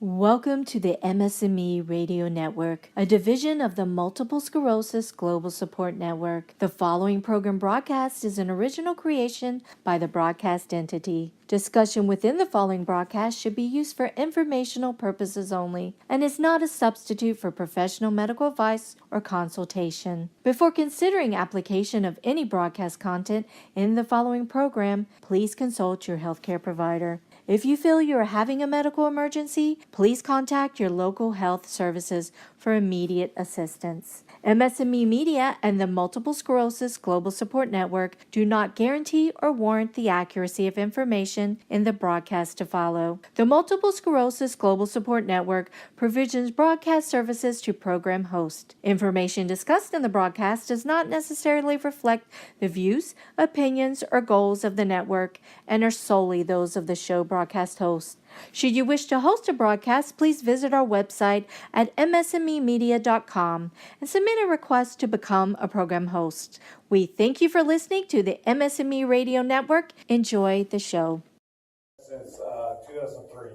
Welcome to the MS&Me Radio Network, a division of the Multiple Sclerosis Global Support Network. The following program broadcast is an original creation by the broadcast entity. Discussion within the following broadcast should be used for informational purposes only and is not a substitute for professional medical advice or consultation. Before considering application of any broadcast content in the following program, please consult your healthcare provider. If you feel you are having a medical emergency, please contact your local health services for immediate assistance. MS&Me Media and the Multiple Sclerosis Global Support Network do not guarantee or warrant the accuracy of information in the broadcast to follow. The Multiple Sclerosis Global Support Network provisions broadcast services to program hosts. Information discussed in the broadcast does not necessarily reflect the views, opinions, or goals of the network and are solely those of the show broadcast host. Should you wish to host a broadcast, please visit our website at msmemedia.com and submit a request to become a program host. We thank you for listening to the MS&Me Radio Network. Enjoy the show. Since 2003,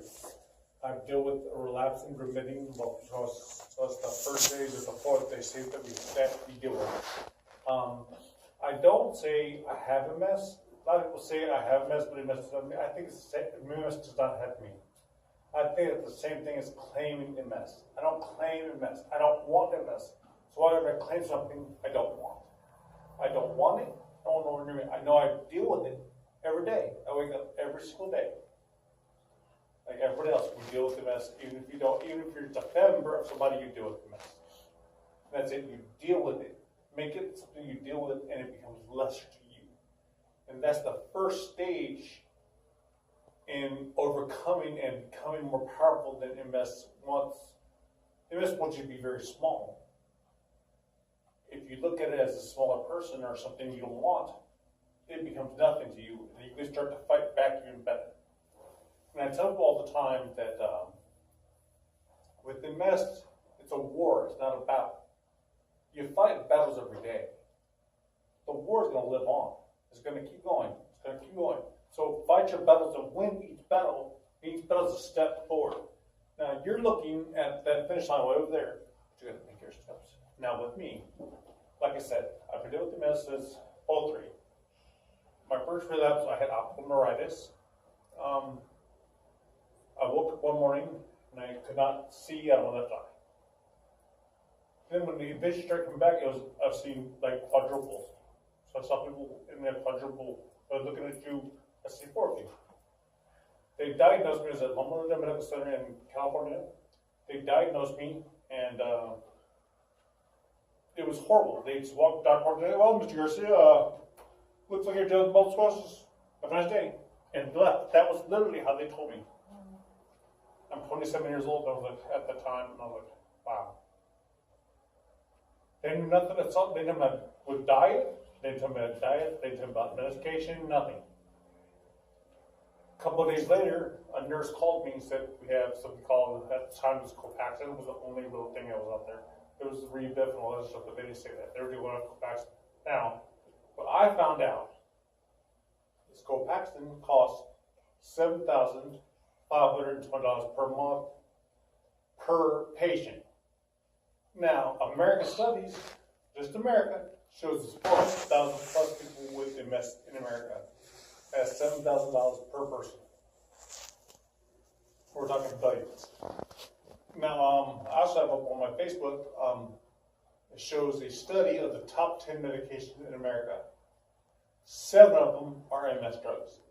I've dealt with relapsing remitting multiple sclerosis. So it's the first days or the fourth day state that we deal with. I don't say I have MS. A lot of people say I have MS, but MS does not mean. I think MS does not have me. I think it's the same thing as claiming MS. I don't claim MS. I don't want MS. So why would I claim something I don't want? I don't want it. I don't know what it. I know I deal with it every day. I wake up every single day. Like everybody else, we deal with MS. Even if you're just a family member of somebody, you deal with MS. That's it. You deal with it. Make it something you deal with, and it becomes lesser to you. And that's the first stage in overcoming and becoming more powerful than MS wants. MS wants you to be very small. If you look at it as a smaller person or something you don't want, it becomes nothing to you, and you can start to fight back even better. And I tell people all the time that with MS, it's a war, it's not a battle. You fight battles every day. The war is going to live on. It's going to keep going. It's going to keep going. So fight your battles and win each battle. Each battle is a step forward. Now you're looking at that finish line way over there. But you got to make your steps. Now with me, like I said, I've been dealing with MS since 03. My first relapse, I had optical neuritis. I woke up one morning and I could not see out of my left eye. Then when the vision started coming back, I've seen like quadruples. So I saw people in their quadruple, looking at you, I see four of you. They diagnosed me as a Loma Linda Medical Center in California. They diagnosed me, and it was horrible. They just walked the doctor and said, "Well, Mr. Garcia, looks like you're dealing with multiple sclerosis. Have a nice day," and left. That was literally how they told me. I'm 27 years old. I was like, at the time, and I was like, wow. They knew nothing. They knew nothing with diet. They didn't tell me about diet. They didn't tell me about medication. Nothing. A couple of days later, a nurse called me and said, "We have something called," at the time it was Copaxone. Was the only real thing that was out there. It was Rebif and all that stuff, but they didn't say that. They were doing Copaxone. Now, what I found out is Copaxone costs $7,520 per month per patient. Now, American studies, just America, shows us 400,000 plus people with MS in America at $7,000 per person. We're talking billions. Now, I also have up on my Facebook, it shows a study of the top 10 medications in America. 7 of them are MS drugs.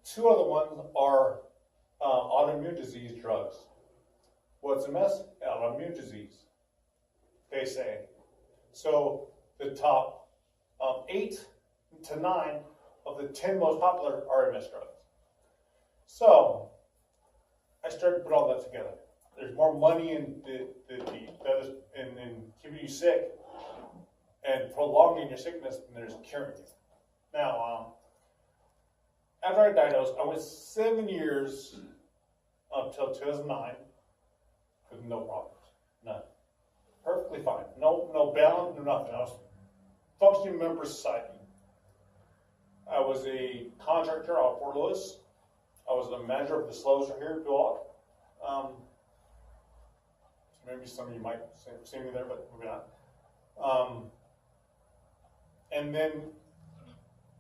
2 other ones are autoimmune disease drugs. What's MS? Autoimmune disease, they say. So the top 8 to 9 of the 10 most popular are MS drugs. So I started to put all that together. There's more money in keeping you sick and prolonging your sickness than there's curing you. Now, after I diagnosed, I went 7 years up till 2009 with no problems, none. Perfectly fine. No balance, no nothing. I was a functioning member of society. I was a contractor out of Fort Lewis. I was the manager of the slows here at Dual. maybe some of you might see me there, but maybe not. And then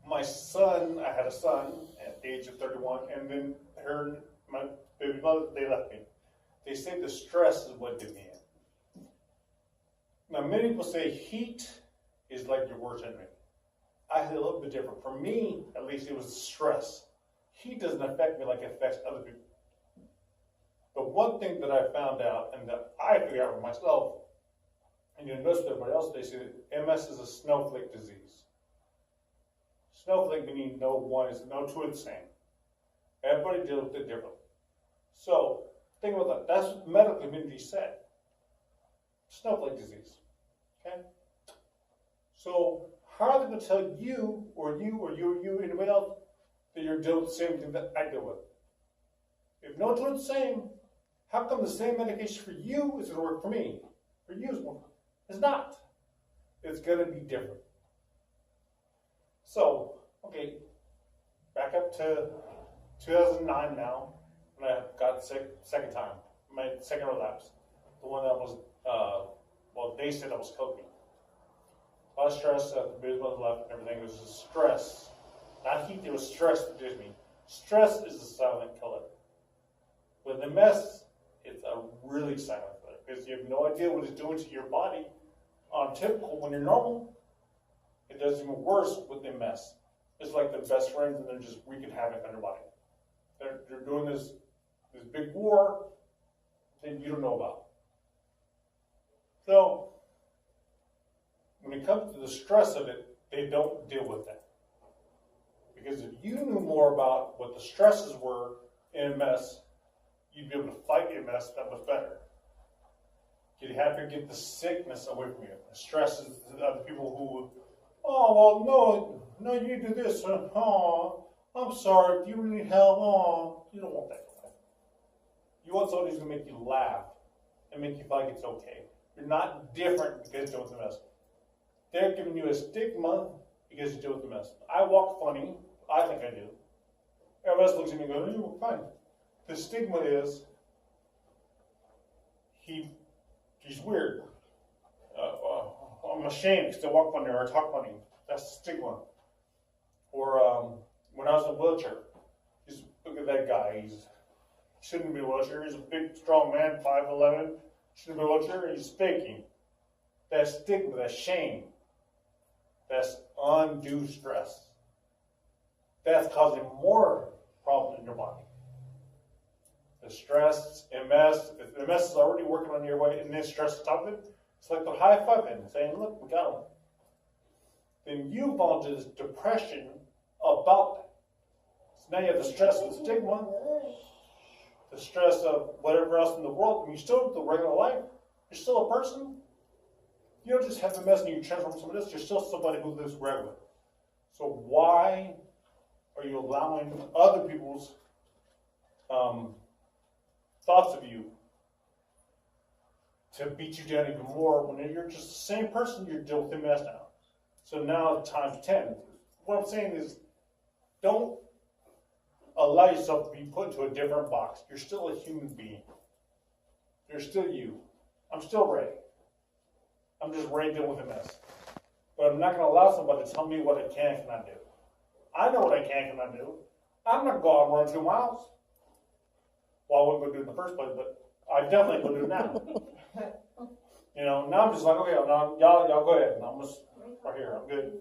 my son, I had a son at the age of 31, and then my baby mother, they left me. They say the stress is what did me in. Now, many people say heat is like your worst enemy. I had a little bit different. For me, at least, it was stress. Heat doesn't affect me like it affects other people. But one thing that I found out, and that I figured out for myself, and you notice with everybody else, they say that MS is a snowflake disease. Snowflake meaning no two are the same. Everybody deals with it differently. So think about that. That's what the medical community said. Snowflake disease. Okay? So how are they going to tell you, or anybody else, that you're dealing with the same thing that I deal with? If no one's doing the same, how come the same medication for you is going to work for me? For you is one. It's not. It's going to be different. So, okay, back up to 2009 now, when I got sick second time, my second relapse. The one that was, they said I was coping. A lot of stress, the baby was left and everything. It was just stress. Not heat, it was stress that did me. Stress is a silent killer. With MS, it's a really silent killer because you have no idea what it's doing to your body. On typical, when you're normal, it does even worse with MS. It's like they're best friends and they're just wreaking havoc on your body. They're doing this big war that you don't know about. So, when it comes to the stress of it, they don't deal with that. Because if you knew more about what the stresses were in MS, you'd be able to fight MS that much better. You'd have to get the sickness away from you. The stress is the people who, oh, well, no, you do this. Oh, I'm sorry. Do you really need help? Oh, you don't want that. You want somebody who's going to make you laugh and make you feel like it's okay. You're not different because you deal with MS. They're giving you a stigma because you deal with MS. I walk funny. I think I do. Everybody else looks at me and goes, you look fine. The stigma is he's weird. I'm ashamed because I walk funny or I talk funny. That's the stigma. Or when I was in a wheelchair, look at that guy. He shouldn't be in a wheelchair. He's a big, strong man, 5'11". Shouldn't be in a wheelchair. He's faking. That stigma, that shame, that's undue stress. That's causing more problems in your body. The stress, MS, if MS is already working on your way and then stress on top of it, it's like they're high-fiving, saying, look, we got them. Then you fall into this depression about that. So now you have the stress of the stigma, the stress of whatever else in the world. I mean, you still have the regular life. You're still a person. You don't just have MS and you transform from somebody else. You're still somebody who lives regular. So why are you allowing other people's thoughts of you to beat you down even more when you're just the same person you're dealing with MS now? So now times 10. What I'm saying is, don't allow yourself to be put into a different box. You're still a human being. You're still you. I'm still Ray. I'm just Ray dealing with MS. But I'm not going to allow somebody to tell me what I can and cannot do. I know what I can and cannot do. I'm not going to run 2 miles. Well, I wasn't going to do it in the first place, but I definitely going to do it now. Now I'm just like, okay, now y'all go ahead. I'm just right here. I'm good.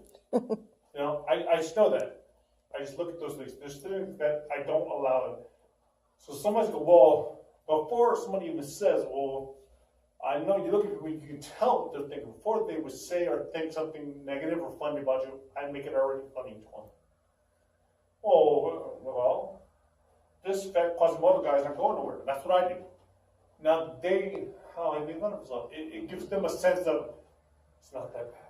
I just know that. I just look at those things. There's things that I don't allow it. So somebody's go, well, before somebody even says, well, I know you look at me, you can tell what they're thinking. Before they would say or think something negative or funny about you, I make it already funny to them. Oh, well, this fact causes other guys not going nowhere. That's what I do. Now how they make fun of themselves. It gives them a sense of, it's not that bad.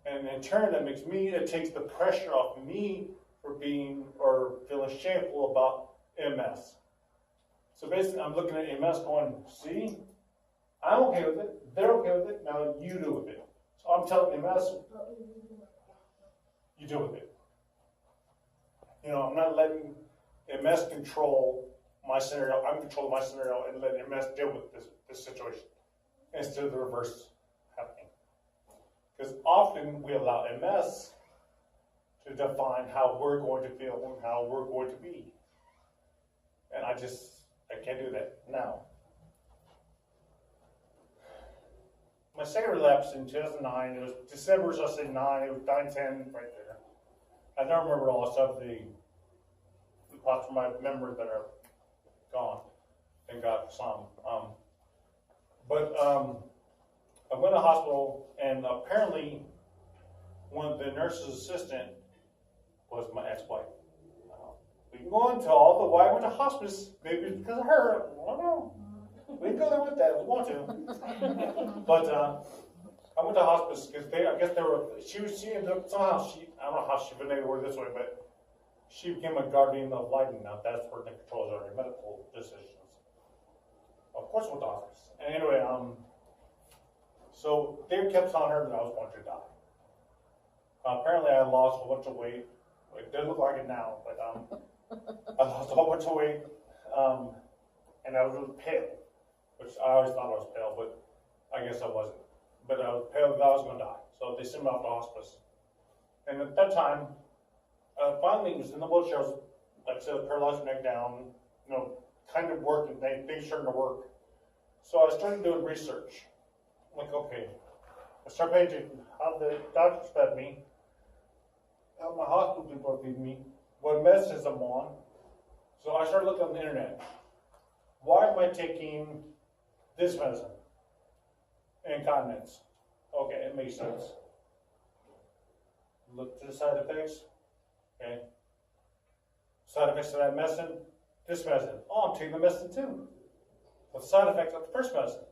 And in turn, it takes the pressure off me for being or feeling shameful about MS. So basically, I'm looking at MS going, see, I'm okay with it. They're okay with it. Now you do with it. So I'm telling MS, you deal with it. I'm not letting MS control my scenario, I'm controlling my scenario and letting MS deal with this situation instead of the reverse happening. Because often we allow MS to define how we're going to feel and how we're going to be. And I can't do that now. My second relapse in 2009, it was December, so I say 9, it was 9/10 right there. I don't remember all the stuff, the parts of my memory that are gone. Thank God for some. But I went to the hospital, and apparently one of the nurse's assistant was my ex-wife. We can go into all the why I went to hospice. Maybe it's because of her. I don't know. We can go there with that if we want to. But I went to hospice because I guess they were. She ended up somehow. I don't know how she been able to work this way, but she became a guardian of lighting. Now that's where the controls are your medical decisions. Of course, with the hospice. And anyway, so they kept telling her that I was going to die. Apparently, I lost a whole bunch of weight. It doesn't look like it now, but I lost a whole bunch of weight, and I was really pale, which I always thought I was pale, but I guess I wasn't. But I was pale that I was going to die, so they sent me off to hospice. And at that time, finally, was in the wheelchair. I was, like I said, paralyzed neck down, kind of working. Things starting to work. So I started doing research. I'm like, okay, I started paying attention how the doctors fed me, how my hospital people are feeding me, what medicines I'm on. So I started looking on the internet. Why am I taking this medicine? Incontinence. Okay, it makes sense. Look to the side effects. Okay. Side effects of that medicine, this medicine. Oh, I'm taking the medicine too. What's the side effect of the first medicine?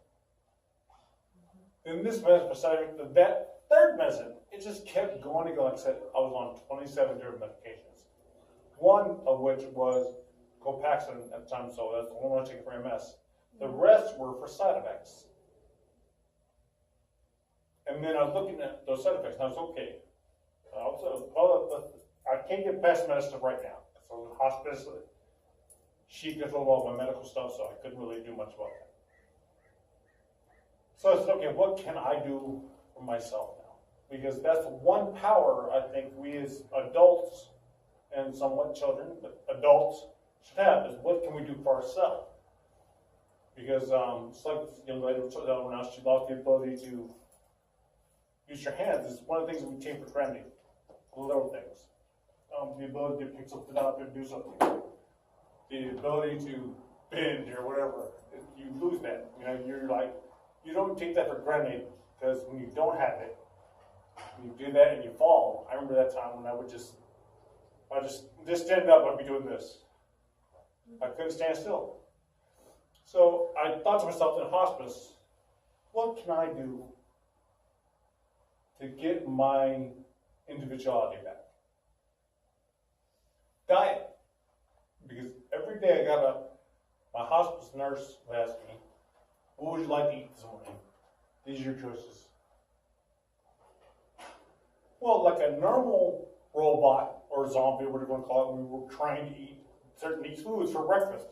Then this medicine was side effect of that third medicine. It just kept going and going. Like I said, I was on 27 different medications. One of which was Copaxone at the time, so that's the only one I was taking for MS. The rest were for side effects. And then I was looking at those side effects, and I was okay. I can't get past medicine right now. So the hospice, she controlled all my medical stuff, so I couldn't really do much about that. So I said, okay, what can I do for myself now? Because that's one power I think we as adults, and somewhat children, but adults should have, is what can we do for ourselves? Because it's like this young lady was telling me now, she lost the ability to use your hands. It's one of the things that we take for granted. Little things. The ability to pick something up and do something. The ability to bend or whatever. You lose that. You're like, you don't take that for granted, because when you don't have it, you do that and you fall. I remember that time when I would just stand up, I'd be doing this. I couldn't stand still. So I thought to myself in hospice, what can I do to get my individuality back? Diet. Because every day I got up, my hospice nurse would ask me, what would you like to eat this morning? These are your choices. Well, like a normal robot or zombie, whatever you want to call it, we were trying to eat certain foods for breakfast.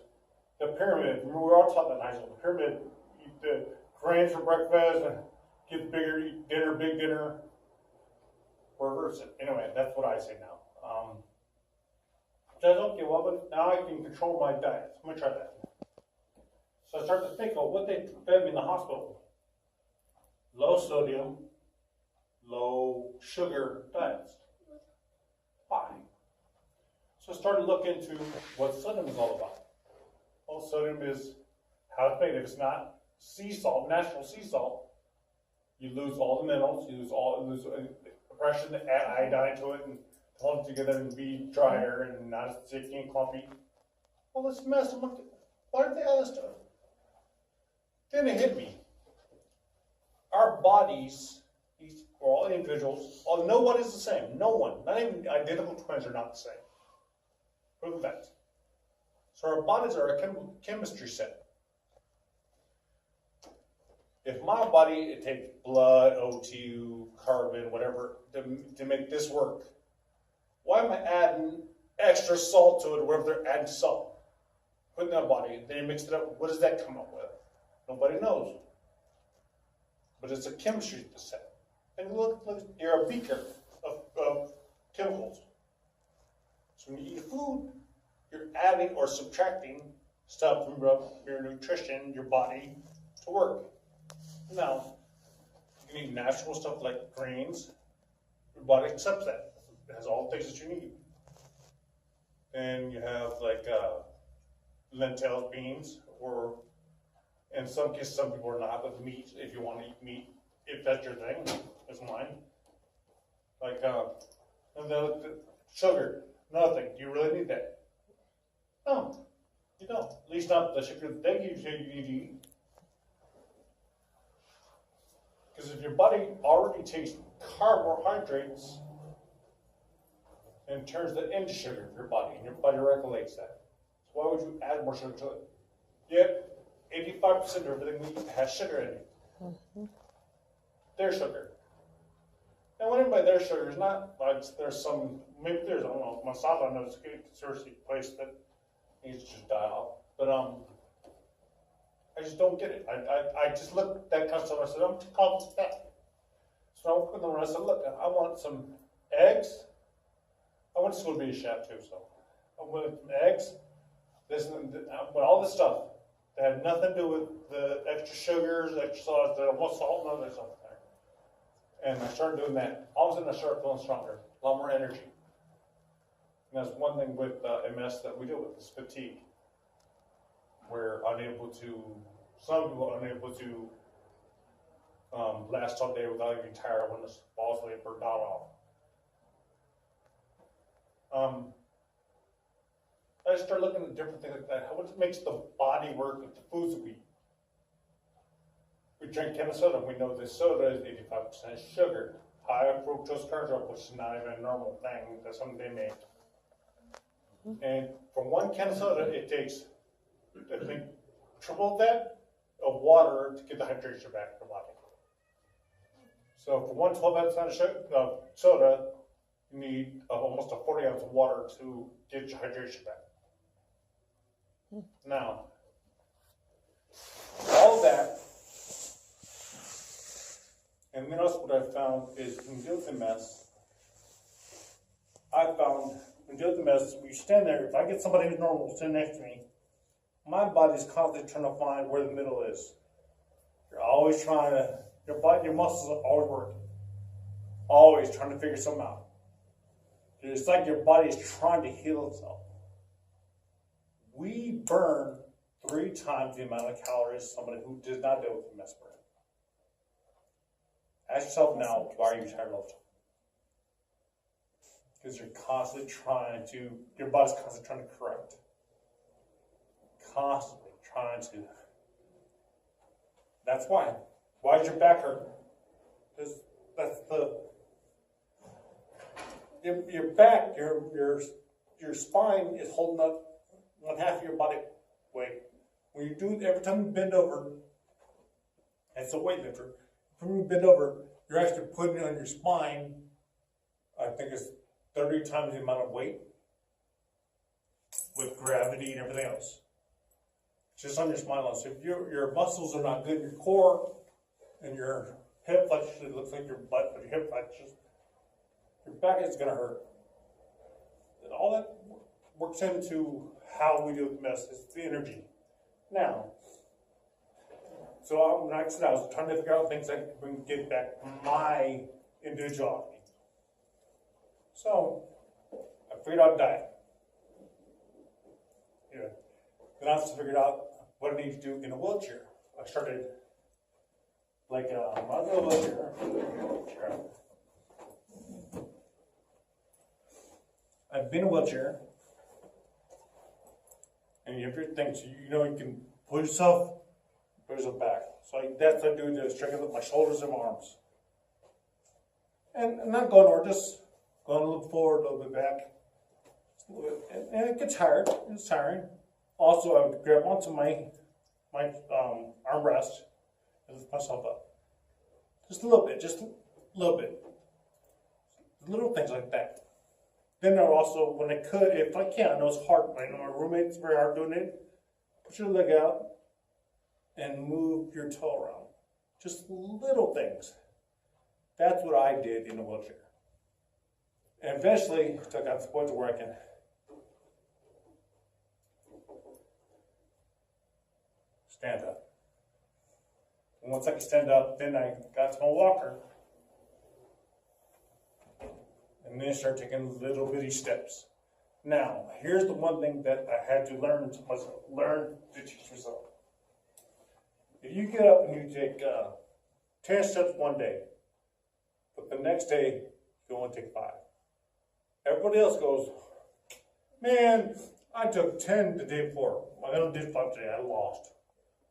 The pyramid, remember we were all taught that in high school. The pyramid, eat the grains for breakfast, and get bigger, eat dinner, big dinner. Reverse it. Anyway, that's what I say now. So I said, okay, well, but now I can control my diet. I'm going to try that. So I started to think of what they fed me in the hospital. Low sodium, low sugar diets. Why? So I started to look into what sodium is all about. Well, sodium is how it's made. If it's not sea salt, natural sea salt, you lose all the minerals, you lose pressure to add iodine to it and hold it together and be drier and not as sticky and clumpy. Well, this mess. I'm like, why did they add this stuff? Then it hit me. Our bodies, we're all individuals, no one is the same. No one, not even identical twins, are not the same. Prove that. So our bodies are a chemistry set. If my body, it takes blood, O2, carbon, whatever, to make this work, why am I adding extra salt to it, or whatever they're adding salt? put in that body, then you mix it up. What does that come up with? Nobody knows. But it's a chemistry set. And look, you're a beaker of chemicals. So when you eat food, you're adding or subtracting stuff from your nutrition, your body, to work. Now, you can eat natural stuff like grains. Your body accepts that. It has all the things that you need. And you have like lentils, beans, or in some cases, some people are not with meat. If you want to eat meat, if that's your thing, it's mine. Like, and then sugar, nothing. Do you really need that? No, you don't. At least not the sugar that they give you need to eat. Because if your body already takes carbohydrates and turns that into sugar for your body, and your body regulates that, so why would you add more sugar to it? Yet, 85% of everything we eat has sugar in it. Mm-hmm. Their sugar. And what I mean by their sugar is not like there's some, maybe there's, I don't know, masala, I know it's a seriously place that needs to just die off. But I just don't get it. I just look at that kind of stuff and I said, I'm too complex that. So I went with them and I said, look, I want some eggs. I went to school to be a chef too, so I wanted some eggs, this and but all this stuff that had nothing to do with the extra sugars, extra sauce, the salt, none of that stuff there. And I started doing that. All of a sudden I started feeling stronger, a lot more energy. And that's one thing with MS that we deal with, is fatigue. We're unable to, some people are unable to last all day without getting tired when this falls asleep or nod off. I just started looking at different things like that. What makes the body work with the foods that we eat? We drink canned soda. We know this soda is 85% sugar, high fructose corn syrup, which is not even a normal thing. That's something they make. And for one can of soda, it takes, I think, triple that of water to get the hydration back in the body. So for one 12-ounce of soda, you need almost a 40 ounce of water to get your hydration back. Now, all that, and then also what I found is when you deal with MS, I found when you deal with MS, when you stand there, if I get somebody who's normal sitting next to me, my body's constantly trying to find where the middle is. You're always trying to, your body, your muscles are always working. Always trying to figure something out. It's like your body is trying to heal itself. We burn 3 times the amount of calories somebody who does not deal with MS burns. Ask yourself now, why are you tired all the time? Because you're constantly trying to, your body's constantly trying to correct. Constantly trying to. That's why. Why does your back hurt? Because that's the, your back, your spine is holding up one half of your body weight. When you do, every time you bend over, it's a weightlifter. When you bend over, you're actually putting it on your spine. I think it's 30 times the amount of weight with gravity and everything else. Just on your spine alone. So if your muscles are not good, your core and your hip flexion, it looks like your butt, but your hip flexion, your back is going to hurt. And all that works into how we deal with MS. It's the energy. Now, so when I said I was trying to figure out things that can get back my individuality. So I figured out diet. Yeah. Then I also figured out what I need to do in a wheelchair. I started like when I was in a wheelchair. I've been in a wheelchair, and you have your things. You know, you can pull yourself back. So that's what I do to strengthen up my shoulders and my arms. And I'm not going nowhere, just going a little forward, a little bit back. And it gets tired. It's tiring. Also, I would grab onto my armrest and lift myself up. Just a little bit, Little things like that. Then I also, when I could, if I can, I know it's hard. I know my roommate's very hard doing it. put your leg out and move your toe around. Just little things. That's what I did in the wheelchair. And eventually, I got to the point where I can stand up. And once I could stand up, then I got to my walker. And then start taking little bitty steps. Now, here's the one thing that I had to learn to myself, learn to teach myself. If you get up and you take 10 steps one day, but the next day you only take 5. Everybody else goes, man, I took 10 the day before. I only did 5 today, I lost.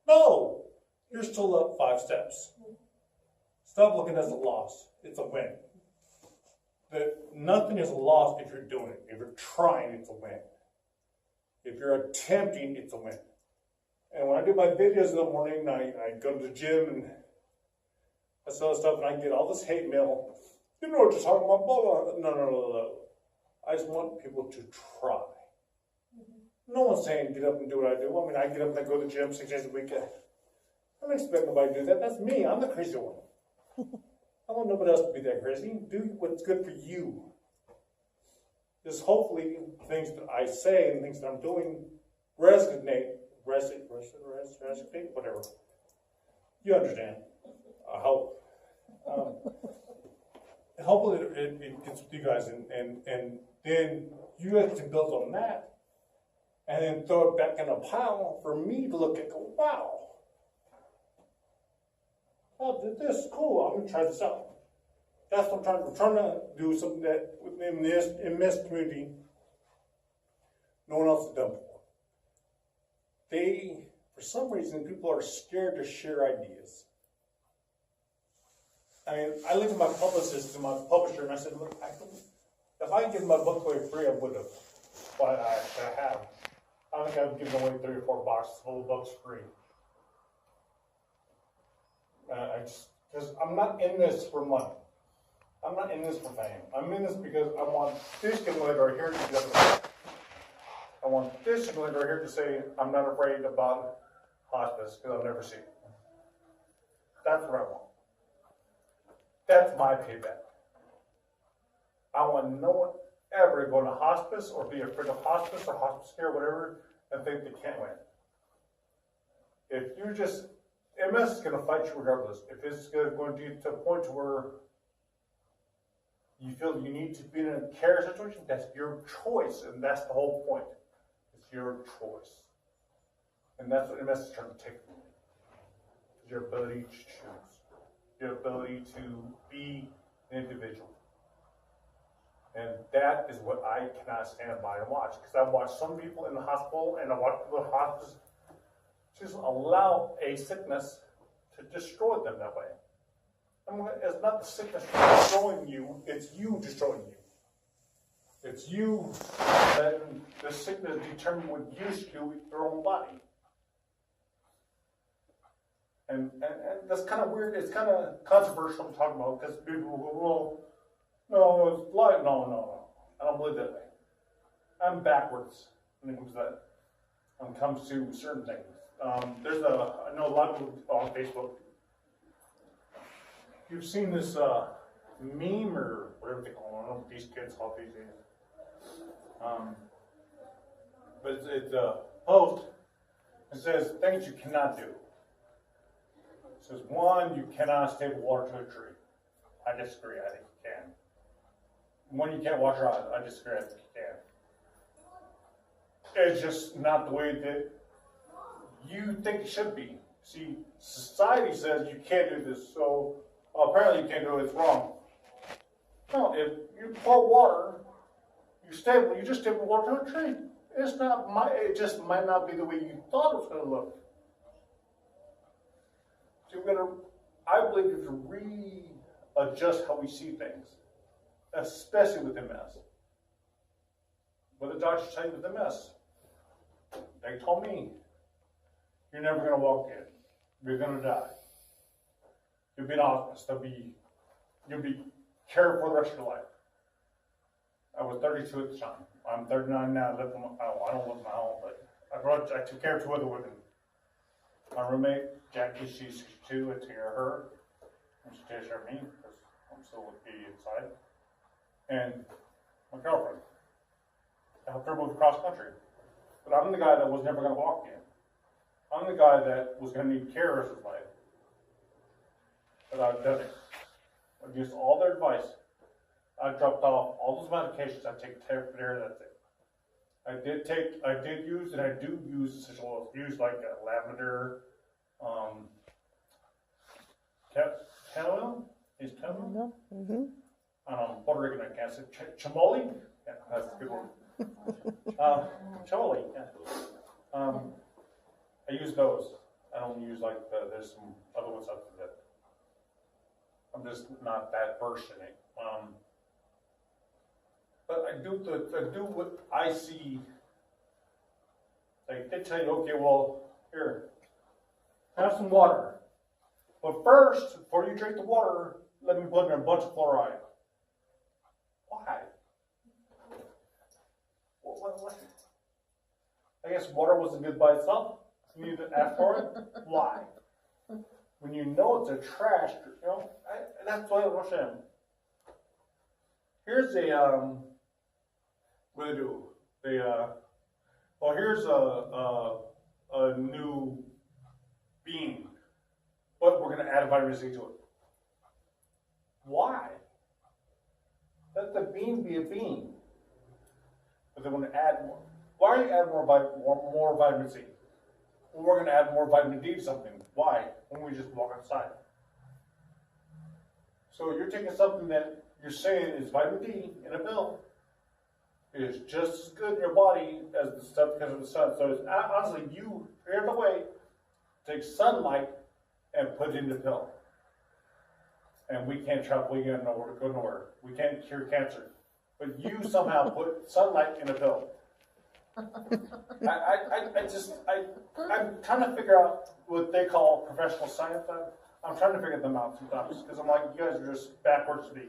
No, you're still up 5 steps. Stop looking at it as a loss. It's a win. Nothing is a loss if you're doing it. If you're trying, it's a win. If you're attempting, it's a win. And when I do my videos in the morning, I go to the gym and I saw stuff and I get all this hate mail. You know what you're talking about, blah, blah. No. I just want people to try. No one's saying get up and do what I do. I mean, I get up and I go to the gym 6 days a week. I don't expect nobody to do that. That's me. I'm the crazy one. I want nobody else to be that crazy. Do what's good for you. Just hopefully things that I say and things that I'm doing resonate, whatever. You understand. I hope. Hopefully it gets with you guys, and then you guys can build on that, and then throw it back in a pile for me to look at. Go, wow. Oh, this is cool. I'm gonna try this out. That's what I'm trying to do something that in this community, no one else has done before. For some reason, people are scared to share ideas. I mean, I looked at my publicist and my publisher, and I said, look, if I give my book away free, I would have. But I have. I think I've given away 3 or 4 boxes full of books free. Because I'm not in this for money. I'm not in this for fame. I'm in this because I want this young lady right here to get up. I want this young lady right here to say, I'm not afraid about hospice because I've never seen it. That's what I want. That's my payback. I want no one ever to go to hospice or be afraid of hospice or hospice care or whatever and think they can't win. If you just, MS is going to fight you regardless. If it's going to get to a point where you feel you need to be in a care situation, that's your choice, and that's the whole point. It's your choice. And that's what MS is trying to take from you. Your ability to choose. Your ability to be an individual. And that is what I cannot stand by and watch. Because I watch some people in the hospital and I watch people in hospice just allow a sickness to destroy them that way. I mean, it's not the sickness destroying you, it's you destroying you. It's you letting the sickness determine what you should do with your own body. And that's kind of weird. It's kind of controversial to talk about because people go, well, no, it's blind. No. I don't believe that way. I'm backwards when it comes to that. When it comes to certain things. I know a lot of people on Facebook. You've seen this meme or whatever they call it. I don't know what these kids call these days. But it's a post. It says things you cannot do. It says, 1, you cannot stable water to a tree. I disagree. I think you can. 1, you can't wash your eyes. I disagree. I think you can. It's just not the way that you think it should be. See, society says you can't do this, so apparently you can't do it. It's wrong. No, if you pour water, you just stable water to a tree. It just might not be the way you thought it was going to look. So I believe we have to readjust how we see things, especially with MS. What the doctors tell you with MS, they told me, you're never going to walk in. You're going to die. You'll be in hospice. You'll be cared for the rest of your life. I was 32 at the time. I'm 39 now. I don't live on my own, but I took care of 2 other women. My roommate, Jackie, she's 62, I take care of her. And she takes care of me, because I'm still with the inside. And my girlfriend. I helped her move across country. But I'm the guy that was never going to walk again. I'm the guy that was going to need care the rest of his life. But I've done it. I've used all their advice. I dropped off all those medications. I take care of that thing. I did use, and I do use essential oils. Use like lavender, chamomile? Is chamomile? Puerto Rican, I can't say. Chamoli? Yeah, that's a good one. Chamoli, yeah. I use those. I don't use like there's some other ones up to that. I'm just not that versed in it. But I do what I see. Like they tell you, okay, well, here, have some water. But first, before you drink the water, let me put in a bunch of fluoride. Why? What? I guess water wasn't good by itself. You need to add fluoride. Why? When you know it's a trash, that's what I understand. Here's what do they do? Here's a new bean, but we're going to add vitamin C to it. Why? Let the bean be a bean, but they want to add more. Why are you adding more vitamin C? Well, we're going to add more vitamin D to something. Why? When we just walk outside. So you're taking something that you're saying is vitamin D in a pill. It is just as good in your body as the stuff because of the sun. So it's honestly, you clear the way, take sunlight, and put it in the pill. And we can't travel, we can't go nowhere. We can't cure cancer. But you somehow put sunlight in a pill. I'm trying to figure out what they call professional science. I'm trying to figure them out sometimes because I'm like, you guys are just backwards to me.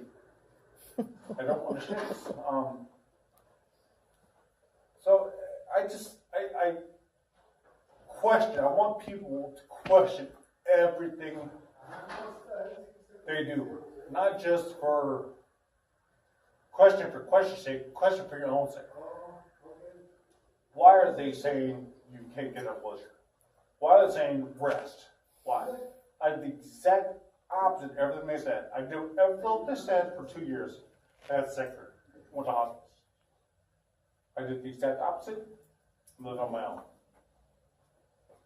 I don't understand this. So I question. I want people to question everything they do, not just for question's sake, question for your own sake. Why are they saying you can't get a pleasure? Why are they saying rest? Why? I did the exact opposite of everything they said. I do everything they said for 2 years. I had sector, went to hospice. I did the exact opposite, lived on my own.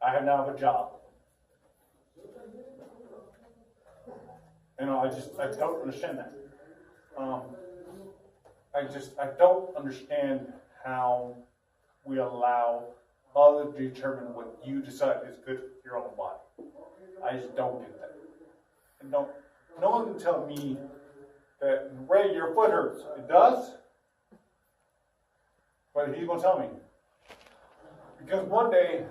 I now have a job. I don't understand that. I don't understand how we allow others to determine what you decide is good for your own body. I just don't get that. And no one can tell me that, Ray, your foot hurts. It does? But he's going to tell me. Because one day,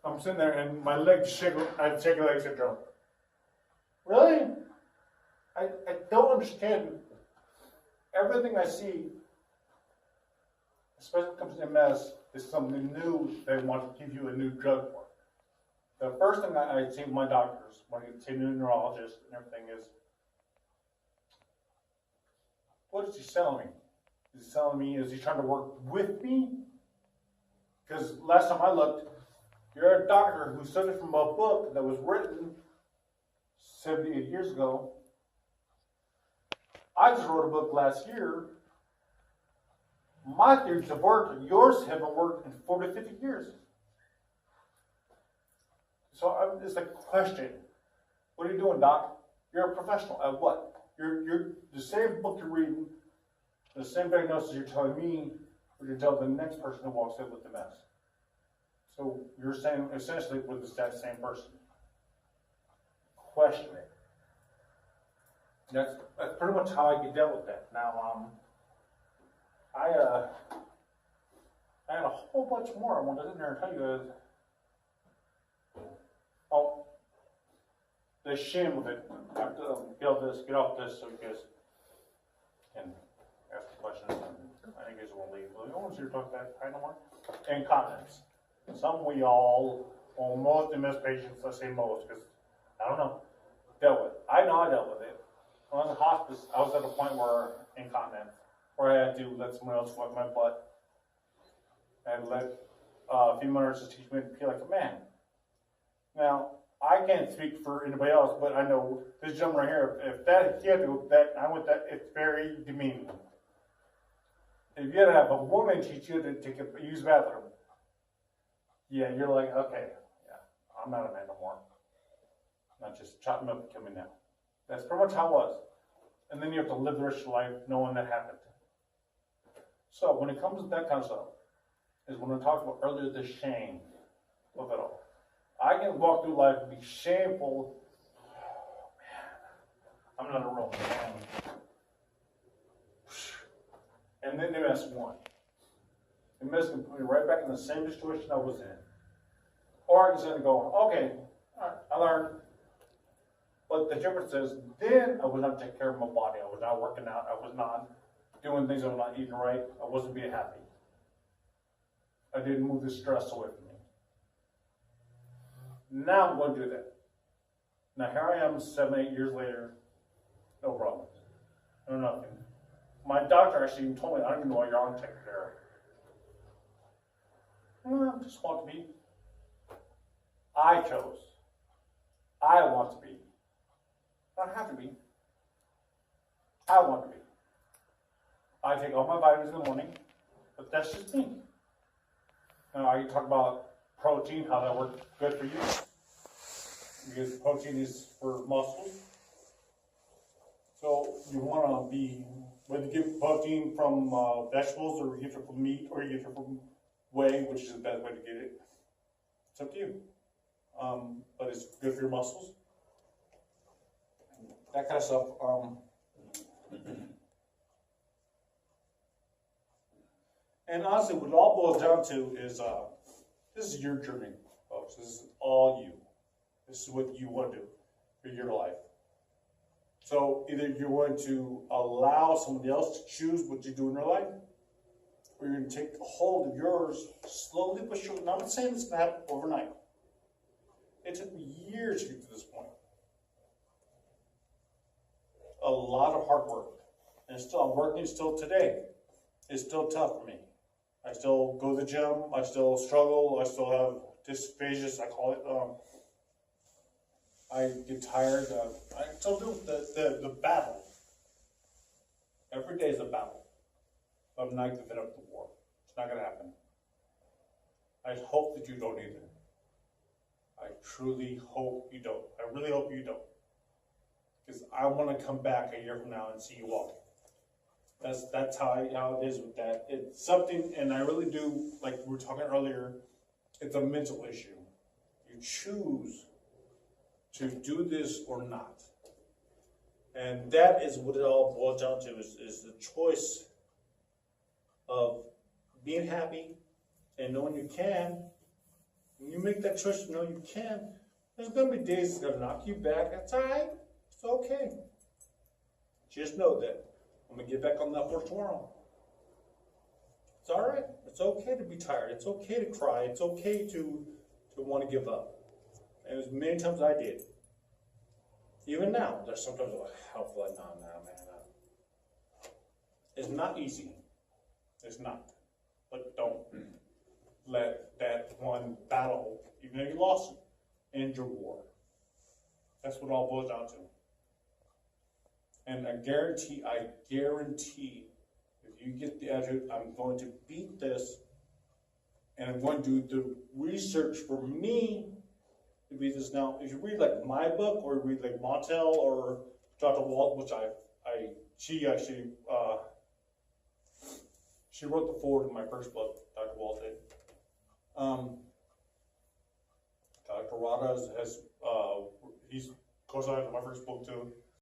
I'm sitting there and my legs shake. I have shaky leg syndrome. Really? I don't understand. Everything I see, especially when it comes to MS, is something new they want to give you a new drug for. The first thing I see with my doctors, when I see new neurologists and everything is, what is he selling me? Is he selling me, is he trying to work with me? Because last time I looked, you're a doctor who studied from a book that was written 78 years ago. I just wrote a book last year. My theories have worked, and yours haven't worked in 40 to 50 years. So it's a question. What are you doing, Doc? You're a professional at what? You're the same book you're reading, the same diagnosis you're telling me, or you're telling the next person who walks in with the mess. So you're saying essentially with that same person. Question it. That's pretty much how I get dealt with that. Now, I had a whole bunch more I wanted to sit there and tell you guys. Oh, the shame of it. I have to get off this so you guys can ask questions. And I think you guys won't leave, will you? no one's here talking that high no more. Incontinence. Some we all, well, most MS patients, let's say most, because I don't know, dealt with. I know I dealt with it. When I was in hospice, I was at a point where incontinence, where I had to let someone else wipe my butt and let female nurses teach me to pee like a man. Now, I can't speak for anybody else, but I know this gentleman right here, if that he had to go that I went that, it's very demeaning. If you had to have a woman teach you to take a use the bathroom, yeah, you're like, okay, yeah, I'm not a man no more. Not just chop me up and kill me now. That's pretty much how it was. And then you have to live the rest of your life knowing that happened. So when it comes to that kind of stuff, is when I talked about earlier the shame of it all. I can walk through life and be shameful. Oh, man, I'm not a real man. And then MS1. MS can put me right back in the same situation I was in. Or I can sit and go, okay, all right, I learned. But the difference is, then I was not taking care of my body. I was not working out. I was not doing things. I was not eating right. I wasn't being happy. I didn't move the stress away from me. Now I'm going to do that. Now here I am 7, 8 years later. No problems. No nothing. My doctor actually even told me, I don't even know why you're on taking care of. I just want to be. I chose. I want to be. I don't have to be. I want to be. I take all my vitamins in the morning, but that's just me. Now, I talk about protein, how that works good for you. Because protein is for muscles. So you want to be, whether you get protein from vegetables, or you get it from meat, or you get it from whey, which is the best way to get it. It's up to you. But it's good for your muscles. That kind of stuff. And honestly, what it all boils down to is this is your journey, folks. This is all you. This is what you want to do for your life. So either you're going to allow somebody else to choose what you do in your life, or you're going to take hold of yours slowly but surely. Now, I'm not saying this can happen overnight. It took me years to get to this point. A lot of hard work. And still, I'm working still today. It's still tough for me. I still go to the gym. I still struggle. I still have dysphagia, I call it. I get tired. I still do the battle. Every day is a battle. I'm not giving up the war. It's not going to happen. I hope that you don't either. I truly hope you don't. I really hope you don't. Because I want to come back a year from now and see you walking. That's how it is with that. It's something, and I really do, like we were talking earlier, it's a mental issue. You choose to do this or not. And that is what it all boils down to, is the choice of being happy and knowing you can. When you make that choice to know you can, there's going to be days it's going to knock you back. That's all right. It's okay. Just know that I'm going to get back on that horse tomorrow. It's all right. It's okay to be tired. It's okay to cry. It's okay to want to give up. And as many times I did. Even now, there's sometimes I'm like, helpful, like, no, man. It's not easy. It's not. But don't let that one battle, even though you lost it, end your war. That's what it all boils down to. And I guarantee, if you get the attitude, I'm going to beat this, and I'm going to do the research for me to beat this. Now, if you read like my book, or read like Montel or Dr. Walt, which she actually, she wrote the foreword to my first book, Dr. Walt did. Dr. Rada he's co-signed my first book too.